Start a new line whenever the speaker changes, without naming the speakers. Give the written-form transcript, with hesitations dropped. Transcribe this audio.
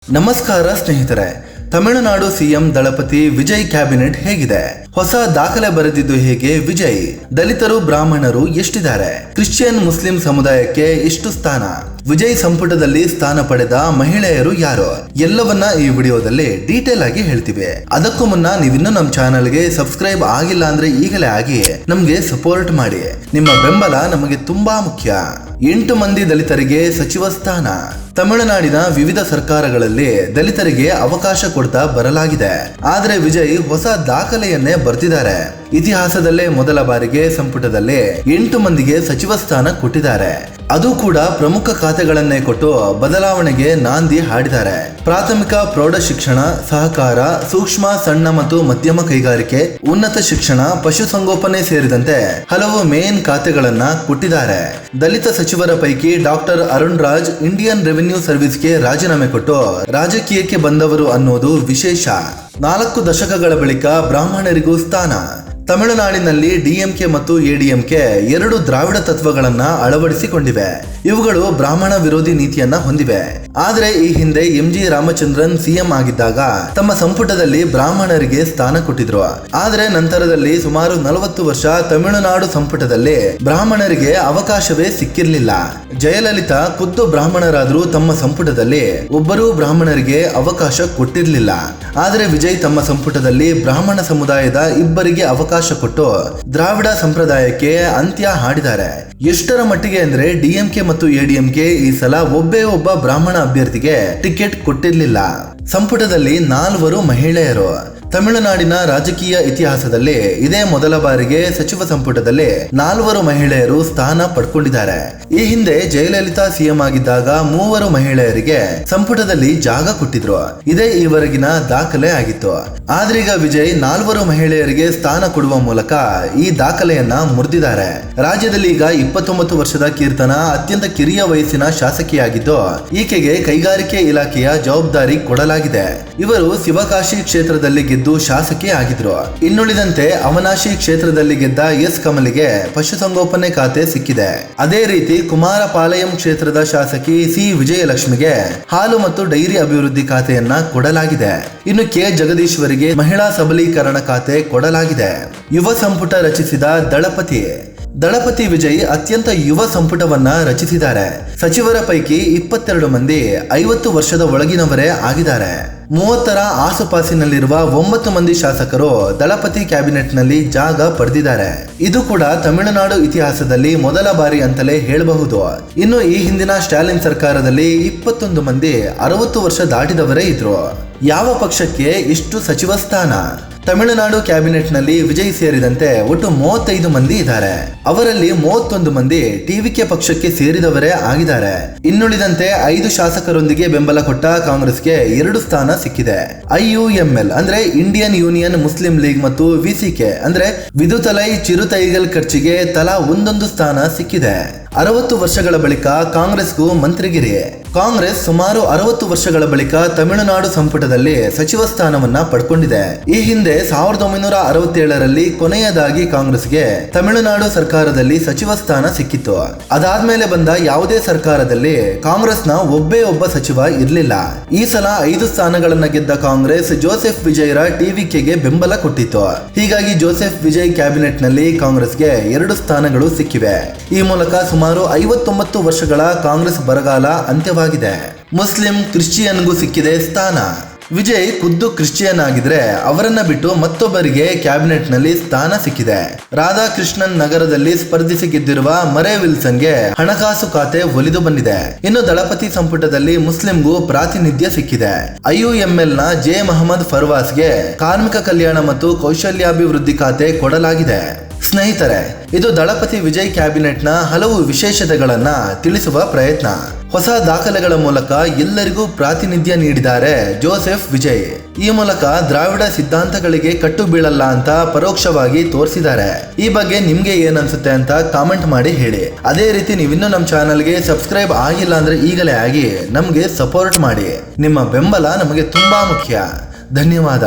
ನಮಸ್ಕಾರ ಸ್ನೇಹಿತರೆ, Tamil Nadu CM ದಳಪತಿ Vijay cabinet ಹೇಗಿದೆ? ಹೊಸ ದಾಖಲೆ ಬರೆದಿದ್ದು ಹೇಗೆ? ವಿಜಯ್ ದಲಿತರು ಬ್ರಾಹ್ಮಣರು ಎಷ್ಟಿದ್ದಾರೆ? ಕ್ರಿಶ್ಚಿಯನ್ ಮುಸ್ಲಿಂ ಸಮುದಾಯಕ್ಕೆ ಎಷ್ಟು ಸ್ಥಾನ? ವಿಜಯ್ ಸಂಪುಟದಲ್ಲಿ ಸ್ಥಾನ ಪಡೆದ ಮಹಿಳೆಯರು ಯಾರು? ಎಲ್ಲವನ್ನ ಈ ವಿಡಿಯೋದಲ್ಲಿ ಡೀಟೇಲ್ ಆಗಿ ಹೇಳ್ತೀವಿ. ಅದಕ್ಕೂ ಮುನ್ನ ನೀವಿನ್ನೂ ನಮ್ಮ ಚಾನೆಲ್ಗೆ ಸಬ್ಸ್ಕ್ರೈಬ್ ಆಗಿಲ್ಲ ಅಂದ್ರೆ ಈಗಲೇ ಆಗಿ ನಮ್ಗೆ ಸಪೋರ್ಟ್ ಮಾಡಿ. ನಿಮ್ಮ ಬೆಂಬಲ ನಮಗೆ ತುಂಬಾ ಮುಖ್ಯ. 8 ಮಂದಿ ದಲಿತರಿಗೆ ಸಚಿವ ಸ್ಥಾನ. ತಮಿಳುನಾಡಿನ ವಿವಿಧ ಸರ್ಕಾರಗಳಲ್ಲಿ ದಲಿತರಿಗೆ ಅವಕಾಶ ಕೊಡ್ತಾ ಬರಲಾಗಿದೆ. ಆದರೆ ವಿಜಯ್ ಹೊಸ ದಾಖಲೆಯನ್ನೇ ಬರ್ತಿದ್ದಾರೆ. ಇತಿಹಾಸದಲ್ಲೇ ಮೊದಲ ಬಾರಿಗೆ ಸಂಪುಟದಲ್ಲಿ 8 ಮಂದಿಗೆ ಸಚಿವ ಸ್ಥಾನ ಕೊಟ್ಟಿದ್ದಾರೆ. ಅದು ಕೂಡ ಪ್ರಮುಖ ಖಾತೆಗಳನ್ನೇ ಕೊಟ್ಟು ಬದಲಾವಣೆಗೆ ನಾಂದಿ ಹಾಡಿದ್ದಾರೆ. ಪ್ರಾಥಮಿಕ ಪ್ರೌಢ ಶಿಕ್ಷಣ, ಸಹಕಾರ, ಸೂಕ್ಷ್ಮ ಸಣ್ಣ ಮತ್ತು ಮಧ್ಯಮ ಕೈಗಾರಿಕೆ, ಉನ್ನತ ಶಿಕ್ಷಣ, ಪಶುಸಂಗೋಪನೆ ಸೇರಿದಂತೆ ಹಲವು ಮೇನ್ ಖಾತೆಗಳನ್ನ ಕೊಟ್ಟಿದ್ದಾರೆ. ದಲಿತ ಸಚಿವರ ಪೈಕಿ doctor Arun Raj Indian revenue ಸರ್ವಿಸ್ಗೆ ರಾಜೀನಾಮೆ ಕೊಟ್ಟು ರಾಜಕೀಯಕ್ಕೆ ಬಂದವರು ಅನ್ನೋದು ವಿಶೇಷ. 4 ದಶಕಗಳ ಬಳಿಕ ಬ್ರಾಹ್ಮಣರಿಗೂ ಸ್ಥಾನ. ತಮಿಳುನಾಡಿನಲ್ಲಿ ಡಿಎಂಕೆ ಮತ್ತು ಎಡಿಎಂಕೆ 2 ದ್ರಾವಿಡ ತತ್ವಗಳನ್ನ ಅಳವಡಿಸಿಕೊಂಡಿವೆ. ಇವುಗಳು ಬ್ರಾಹ್ಮಣ ವಿರೋಧಿ ನೀತಿಯನ್ನ ಹೊಂದಿವೆ. ಆದರೆ ಈ ಹಿಂದೆ ಎಂಜಿ ರಾಮಚಂದ್ರನ್ ಸಿಎಂ ಆಗಿದ್ದಾಗ ತಮ್ಮ ಸಂಪುಟದಲ್ಲಿ ಬ್ರಾಹ್ಮಣರಿಗೆ ಸ್ಥಾನ ಕೊಟ್ಟಿದ್ರು. ಆದರೆ ನಂತರದಲ್ಲಿ ಸುಮಾರು 40 ವರ್ಷ ತಮಿಳುನಾಡು ಸಂಪುಟದಲ್ಲಿ ಬ್ರಾಹ್ಮಣರಿಗೆ ಅವಕಾಶವೇ ಸಿಕ್ಕಿರ್ಲಿಲ್ಲ. ಜಯಲಲಿತಾ ಖುದ್ದು ಬ್ರಾಹ್ಮಣರಾದ್ರೂ ತಮ್ಮ ಸಂಪುಟದಲ್ಲಿ ಒಬ್ಬರೂ ಬ್ರಾಹ್ಮಣರಿಗೆ ಅವಕಾಶ ಕೊಟ್ಟಿರ್ಲಿಲ್ಲ. ಆದರೆ ವಿಜಯ್ ತಮ್ಮ ಸಂಪುಟದಲ್ಲಿ ಬ್ರಾಹ್ಮಣ ಸಮುದಾಯದ 2 ಅವಕಾಶ ಕೊಟ್ಟು ದ್ರಾವಿಡ ಸಂಪ್ರದಾಯಕ್ಕೆ ಅಂತ್ಯ ಹಾಡಿದ್ದಾರೆ. ಎಷ್ಟರ ಮಟ್ಟಿಗೆ ಅಂದ್ರೆ ಡಿಎಂಕೆ ಮತ್ತು ಎಡಿಎಂಕೆ ಈ ಸಲ ಒಬ್ಬ ಬ್ರಾಹ್ಮಣ ಅಭ್ಯರ್ಥಿಗೆ ಟಿಕೆಟ್ ಕೊಟ್ಟಿರ್ಲಿಲ್ಲ. ಸಂಪುಟದಲ್ಲಿ 4 ಮಹಿಳೆಯರು. ತಮಿಳುನಾಡಿನ ರಾಜಕೀಯ ಇತಿಹಾಸದಲ್ಲಿ ಇದೇ ಮೊದಲ ಬಾರಿಗೆ ಸಚಿವ ಸಂಪುಟದಲ್ಲಿ 4 ಮಹಿಳೆಯರು ಸ್ಥಾನ ಪಡ್ಕೊಂಡಿದ್ದಾರೆ. ಈ ಹಿಂದೆ ಜಯಲಲಿತಾ ಸಿಎಂ ಆಗಿದ್ದಾಗ 3 ಮಹಿಳೆಯರಿಗೆ ಸಂಪುಟದಲ್ಲಿ ಜಾಗ ಕೊಟ್ಟಿದ್ರು. ಇದೇ ಈವರೆಗಿನ ದಾಖಲೆ ಆಗಿತ್ತು. ಆದ್ರೀಗ ವಿಜಯ್ 4 ಮಹಿಳೆಯರಿಗೆ ಸ್ಥಾನ ಕೊಡುವ ಮೂಲಕ ಈ ದಾಖಲೆಯನ್ನ ಮುರಿದಿದ್ದಾರೆ. ರಾಜ್ಯದಲ್ಲಿ ಈಗ 29 ವರ್ಷದ ಕೀರ್ತನ ಅತ್ಯಂತ ಕಿರಿಯ ವಯಸ್ಸಿನ ಶಾಸಕಿಯಾಗಿದ್ದು ಈಕೆಗೆ ಕೈಗಾರಿಕೆ ಇಲಾಖೆಯ ಜವಾಬ್ದಾರಿ ಕೊಡಲಾಗಿದೆ. ಇವರು ಶಿವಕಾಶಿ ಕ್ಷೇತ್ರದಲ್ಲಿ ಗೆದ್ದು ಶಾಸಕಿ ಆಗಿದ್ರು. ಇನ್ನುಳಿದಂತೆ ಅವನಾಶಿ ಕ್ಷೇತ್ರದಲ್ಲಿ ಗೆದ್ದ ಎಸ್ ಕಮಲಿಗೆ ಪಶುಸಂಗೋಪನೆ ಖಾತೆ ಸಿಕ್ಕಿದೆ. ಅದೇ ರೀತಿ ಕುಮಾರಪಾಲಯಂ ಕ್ಷೇತ್ರದ ಶಾಸಕಿ ಸಿ ವಿಜಯಲಕ್ಷ್ಮಿಗೆ ಹಾಲು ಮತ್ತು ಡೈರಿ ಅಭಿವೃದ್ಧಿ ಖಾತೆಯನ್ನ ಕೊಡಲಾಗಿದೆ. ಇನ್ನು ಕೆ ಜಗದೀಶ್ವರಿಗೆ ಮಹಿಳಾ ಸಬಲೀಕರಣ ಖಾತೆ ಕೊಡಲಾಗಿದೆ. ಯುವ ಸಂಪುಟ ರಚಿಸಿದ ದಳಪತಿ ವಿಜಯ್ ಅತ್ಯಂತ ಯುವ ಸಂಪುಟವನ್ನ ರಚಿಸಿದ್ದಾರೆ. ಸಚಿವರ ಪೈಕಿ 22 ಮಂದಿ 50 ವರ್ಷದ ಒಳಗಿನವರೇ ಆಗಿದ್ದಾರೆ. 30ರ ಆಸುಪಾಸಿನಲ್ಲಿರುವ 9 ಮಂದಿ ಶಾಸಕರು ದಳಪತಿ ಕ್ಯಾಬಿನೆಟ್ ನಲ್ಲಿ ಜಾಗ ಪಡೆದಿದ್ದಾರೆ. ಇದು ಕೂಡ ತಮಿಳುನಾಡು ಇತಿಹಾಸದಲ್ಲಿ ಮೊದಲ ಬಾರಿ ಅಂತಲೇ ಹೇಳಬಹುದು. ಇನ್ನು ಈ ಹಿಂದಿನ ಸ್ಟಾಲಿನ್ ಸರ್ಕಾರದಲ್ಲಿ 21 ಮಂದಿ 60 ವರ್ಷ ದಾಟಿದವರೇ ಇದ್ರು. ಯಾವ ಪಕ್ಷಕ್ಕೆ ಇಷ್ಟು ಸಚಿವ ಸ್ಥಾನ? ತಮಿಳುನಾಡು ಕ್ಯಾಬಿನೆಟ್ ನಲ್ಲಿ ವಿಜಯ್ ಸೇರಿದಂತೆ ಒಟ್ಟು 35 ಮಂದಿ ಇದ್ದಾರೆ. ಅವರಲ್ಲಿ 31 ಮಂದಿ ಟಿವಿಕೆ ಪಕ್ಷಕ್ಕೆ ಸೇರಿದವರೇ ಆಗಿದ್ದಾರೆ. ಇನ್ನುಳಿದಂತೆ 5 ಶಾಸಕರೊಂದಿಗೆ ಬೆಂಬಲ ಕೊಟ್ಟ ಕಾಂಗ್ರೆಸ್ಗೆ 2 ಸ್ಥಾನ ಸಿಕ್ಕಿದೆ. ಐಯುಎಂಎಲ್ ಅಂದ್ರೆ ಇಂಡಿಯನ್ ಯೂನಿಯನ್ ಮುಸ್ಲಿಂ ಲೀಗ್ ಮತ್ತು ವಿಸಿಕೆ ಅಂದ್ರೆ ವಿದುತಲೈ ಚಿರುತೈಗಲ್ ಕರ್ಚಿಗೆ ತಲಾ 1 ಸ್ಥಾನ ಸಿಕ್ಕಿದೆ. 60 ವರ್ಷಗಳ ಬಳಿಕ ಕಾಂಗ್ರೆಸ್ಗೂ ಮಂತ್ರಿಗಿರಿ. ಕಾಂಗ್ರೆಸ್ ಸುಮಾರು 60 ವರ್ಷಗಳ ಬಳಿಕ ತಮಿಳುನಾಡು ಸಂಪುಟದಲ್ಲಿ ಸಚಿವ ಸ್ಥಾನವನ್ನ ಪಡ್ಕೊಂಡಿದೆ. ಈ ಹಿಂದೆ 1967ರಲ್ಲಿ ಕೊನೆಯದಾಗಿ ಕಾಂಗ್ರೆಸ್ಗೆ ತಮಿಳುನಾಡು ಸರ್ಕಾರದಲ್ಲಿ ಸಚಿವ ಸ್ಥಾನ ಸಿಕ್ಕಿತ್ತು. ಅದಾದ್ಮೇಲೆ ಬಂದ ಯಾವುದೇ ಸರ್ಕಾರದಲ್ಲಿ ಕಾಂಗ್ರೆಸ್ನ ಒಬ್ಬ ಸಚಿವ ಇರಲಿಲ್ಲ. ಈ ಸಲ 5 ಸ್ಥಾನಗಳನ್ನ ಗೆದ್ದ ಕಾಂಗ್ರೆಸ್ ಜೋಸೆಫ್ ವಿಜಯ್ರ ಟಿವಿಕೆಗೆ ಬೆಂಬಲ ಕೊಟ್ಟಿತ್ತು. ಹೀಗಾಗಿ ಜೋಸೆಫ್ ವಿಜಯ್ ಕ್ಯಾಬಿನೆಟ್ ನಲ್ಲಿ ಕಾಂಗ್ರೆಸ್ಗೆ 2 ಸ್ಥಾನಗಳು ಸಿಕ್ಕಿವೆ. ಈ ಮೂಲಕ ಸುಮಾರು 59 ವರ್ಷಗಳ ಕಾಂಗ್ರೆಸ್ ಬರಗಾಲ ಅಂತ್ಯವಾಗಿದೆ. ಮುಸ್ಲಿಂ ಕ್ರಿಶ್ಚಿಯನ್ಗೂ ಸಿಕ್ಕಿದೆ ಸ್ಥಾನ. ವಿಜಯ್ ಖುದ್ದು ಕ್ರಿಶ್ಚಿಯನ್ ಆಗಿದ್ರೆ ಅವರನ್ನ ಬಿಟ್ಟು ಮತ್ತೊಬ್ಬರಿಗೆ ಕ್ಯಾಬಿನೆಟ್ ನಲ್ಲಿ ಸ್ಥಾನ ಸಿಕ್ಕಿದೆ. ರಾಧಾಕೃಷ್ಣನ್ ನಗರದಲ್ಲಿ ಸ್ಪರ್ಧಿಸಿ ಗೆದ್ದಿರುವ ಮರೆ ವಿಲ್ಸನ್ಗೆ ಹಣಕಾಸು ಖಾತೆ ಒಲಿದು ಬಂದಿದೆ. ಇನ್ನು ದಳಪತಿ ಸಂಪುಟದಲ್ಲಿ ಮುಸ್ಲಿಂಗೂ ಪ್ರಾತಿನಿಧ್ಯ ಸಿಕ್ಕಿದೆ. ಐಯುಎಂಎಲ್ ನ ಜೆ ಮಹಮ್ಮದ್ ಫರ್ವಾಸ್ಗೆ ಕಾರ್ಮಿಕ ಕಲ್ಯಾಣ ಮತ್ತು ಕೌಶಲ್ಯಾಭಿವೃದ್ಧಿ ಖಾತೆ ಕೊಡಲಾಗಿದೆ. ಸ್ನೇಹಿತರೆ, ಇದು ದಳಪತಿ ವಿಜಯ್ ಕ್ಯಾಬಿನೆಟ್ ನ ಹಲವು ವಿಶೇಷತೆಗಳನ್ನ ತಿಳಿಸುವ ಪ್ರಯತ್ನ. ಹೊಸ ದಾಖಲೆಗಳ ಮೂಲಕ ಎಲ್ಲರಿಗೂ ಪ್ರಾತಿನಿಧ್ಯ ನೀಡಿದ್ದಾರೆ ಜೋಸೆಫ್ ವಿಜಯ್. ಈ ಮೂಲಕ ದ್ರಾವಿಡ ಸಿದ್ಧಾಂತಗಳಿಗೆ ಕಟ್ಟು ಬೀಳಲ್ಲ ಅಂತ ಪರೋಕ್ಷವಾಗಿ ತೋರಿಸಿದ್ದಾರೆ. ಈ ಬಗ್ಗೆ ನಿಮ್ಗೆ ಏನನ್ಸುತ್ತೆ ಅಂತ ಕಾಮೆಂಟ್ ಮಾಡಿ ಹೇಳಿ. ಅದೇ ರೀತಿ ನೀವಿನ್ನೂ ನಮ್ಮ ಚಾನಲ್ಗೆ ಸಬ್ಸ್ಕ್ರೈಬ್ ಆಗಿಲ್ಲ ಅಂದ್ರೆ ಈಗಲೇ ಆಗಿ ನಮ್ಗೆ ಸಪೋರ್ಟ್ ಮಾಡಿ. ನಿಮ್ಮ ಬೆಂಬಲ ನಮಗೆ ತುಂಬಾ ಮುಖ್ಯ. ಧನ್ಯವಾದ.